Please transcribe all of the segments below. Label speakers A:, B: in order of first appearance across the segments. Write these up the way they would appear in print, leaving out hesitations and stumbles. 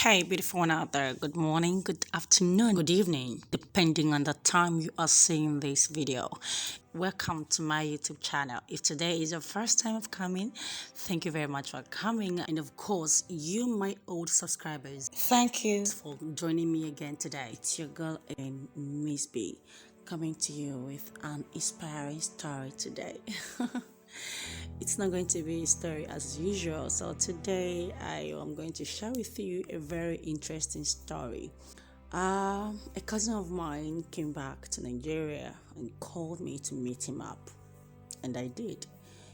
A: Hey, beautiful one out there. Good morning, good afternoon, good evening, depending on the time you are seeing this video. Welcome to my YouTube channel. If today is your first time of coming, thank you very much for coming. And of course, you, my old subscribers, thank you for joining me again today. It's your girl and Miss B coming to you with an inspiring story today. It's not going to be a story as usual. So today I am going to share with you a very interesting story. A cousin of mine came back to Nigeria and called me to meet him up, and I did.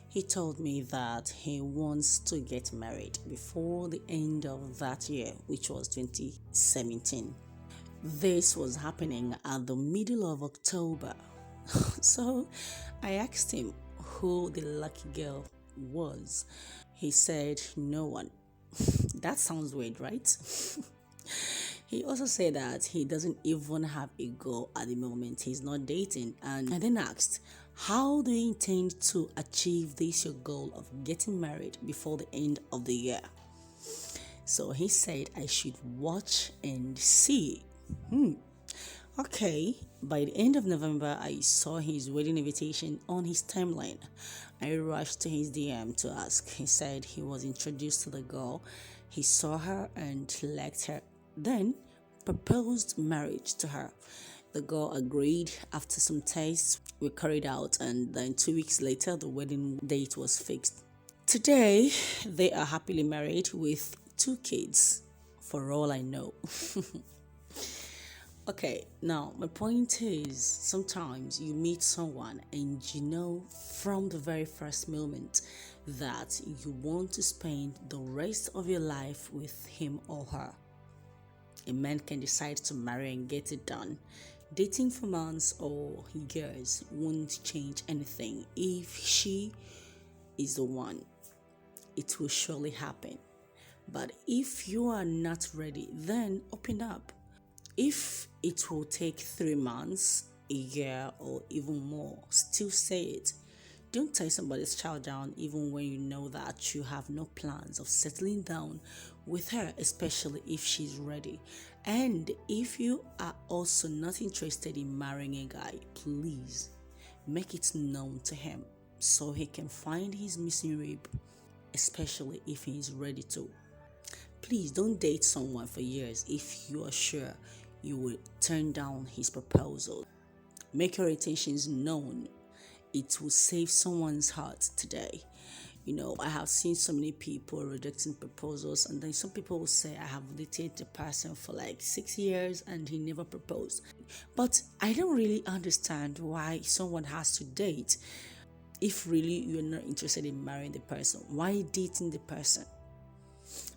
A: He told me that he wants to get married before the end of that year, which was 2017. This was happening at the middle of October. So I asked him who the lucky girl was. He said, no one. That sounds weird, right? He also said that he doesn't even have a girl at the moment. He's not dating. And I then asked, how do you intend to achieve this your goal of getting married before the end of the year? So he said I should watch and see. Okay, by the end of November, I saw his wedding invitation on his timeline. I rushed to his DM to ask. He said he was introduced to the girl, he saw her and liked her, then proposed marriage to her. The girl agreed. After some tests were carried out, and then 2 weeks later, the wedding date was fixed. Today, they are happily married with 2 kids, for all I know. Okay, now my point is sometimes you meet someone and you know from the very first moment that you want to spend the rest of your life with him or her. A man can decide to marry and get it done. Dating for months or years won't change anything. If she is the one, it will surely happen. But if you are not ready, then open up. If it will take 3 months, a year, or even more, still say it. Don't tie somebody's child down even when you know that you have no plans of settling down with her, especially if she's ready. And if you are also not interested in marrying a guy, please make it known to him so he can find his missing rib, especially if he is ready to. Please don't date someone for years if you are sure you will turn down his proposal. Make your intentions known. It will save someone's heart today. I have seen so many people rejecting proposals, and then some people will say, I have dated the person for like 6 years and he never proposed. But I don't really understand why someone has to date if really you're not interested in marrying the person. Why dating the person?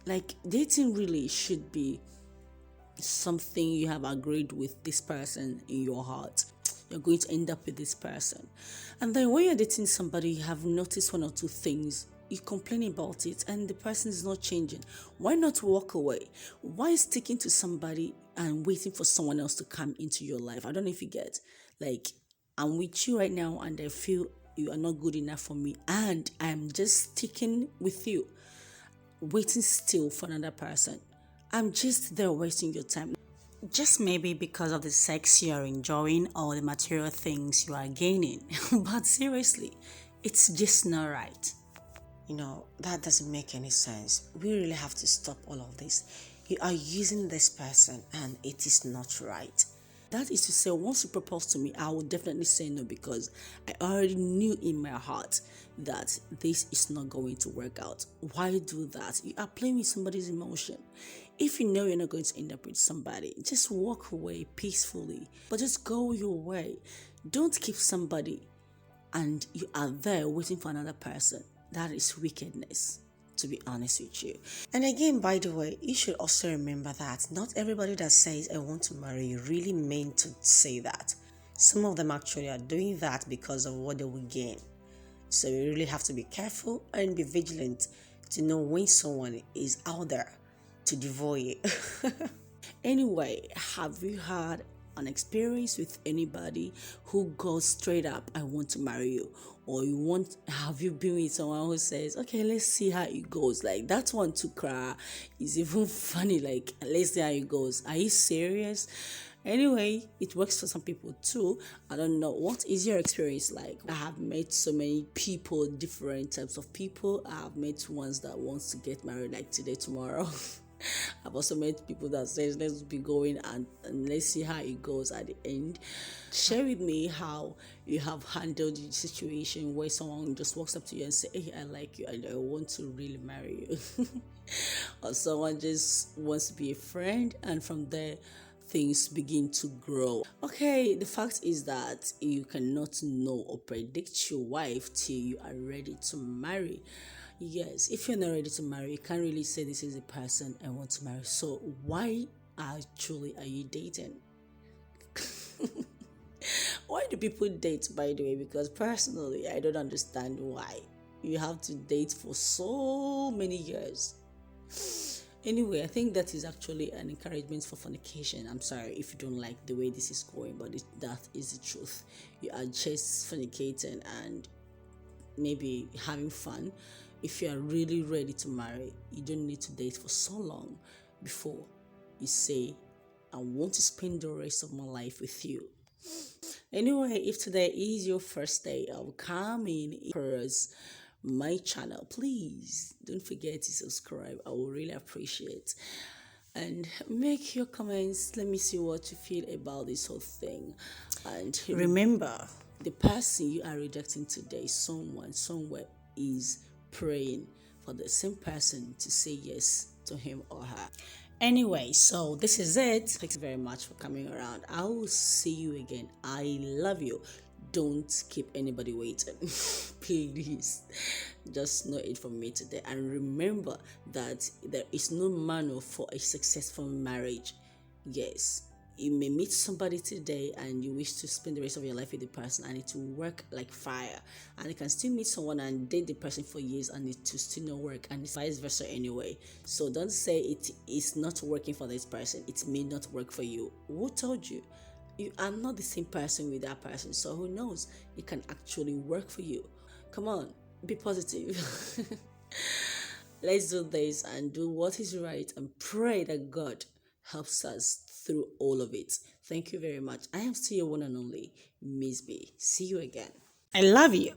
A: Like, dating really should be something you have agreed with this person in your heart. You're going to end up with this person. And then when you're dating somebody, you have noticed one or two things. You complain about it and the person is not changing. Why not walk away? Why sticking to somebody and waiting for someone else to come into your life? I don't know if you get, like, I'm with you right now and I feel you are not good enough for me, and I'm just sticking with you, waiting still for another person. I'm just there wasting your time. Just maybe because of the sex you're enjoying or the material things you are gaining. But seriously, it's just not right. That doesn't make any sense. We really have to stop all of this. You are using this person and it is not right. That is to say, once you propose to me, I will definitely say no, because I already knew in my heart that this is not going to work out. Why do that? You are playing with somebody's emotion. If you know you're not going to end up with somebody, just walk away peacefully, but just go your way. Don't keep somebody and you are there waiting for another person. That is wickedness, to be honest with you. And again, by the way, you should also remember that not everybody that says I want to marry you really meant to say that. Some of them actually are doing that because of what they will gain. So you really have to be careful and be vigilant to know when someone is out there to devour you. Anyway, have you heard an experience with anybody who goes straight up, I want to marry you? Or have you been with someone who says, okay, let's see how it goes? Like, that one to cry is even funny. Like, let's see how it goes. Are you serious? Anyway, it works for some people too. I don't know. What is your experience like? I have met so many people, different types of people. I have met ones that wants to get married like today, tomorrow. I've also met people that says let's be going and let's see how it goes at the end. Share with me how you have handled the situation where someone just walks up to you and say, hey, I like you and I want to really marry you. Or someone just wants to be a friend, and from there things begin to grow. Okay, the fact is that you cannot know or predict your wife till you are ready to marry. Yes, if you're not ready to marry, you can't really say this is the person I want to marry. So why actually are you dating? Why do people date, by the way? Because personally, I don't understand why you have to date for so many years. Anyway, I think that is actually an encouragement for fornication. I'm sorry if you don't like the way this is going, but that is the truth. You are just fornicating and maybe having fun. If you are really ready to marry, you don't need to date for so long before you say, I want to spend the rest of my life with you. Anyway, if today is your first day of coming across my channel, please don't forget to subscribe. I will really appreciate, and make your comments. Let me see what you feel about this whole thing. And remember, the person you are rejecting today, someone somewhere is praying for the same person to say yes to him or her. Anyway, so this is it. Thanks very much for coming around. I will see you again. I love you. Don't keep anybody waiting. Please. Just know it from me today. And remember that there is no manual for a successful marriage. Yes, you may meet somebody today and you wish to spend the rest of your life with the person and it will work like fire, and you can still meet someone and date the person for years and it will still not work, and it's vice versa anyway. So don't say it is not working for this person, it may not work for you. Who told you? You are not the same person with that person, so who knows, it can actually work for you. Come on, be positive. Let's do this and do what is right and pray that God helps us through all of it. Thank you very much. I am still your one and only Miss B. See you again. I love you.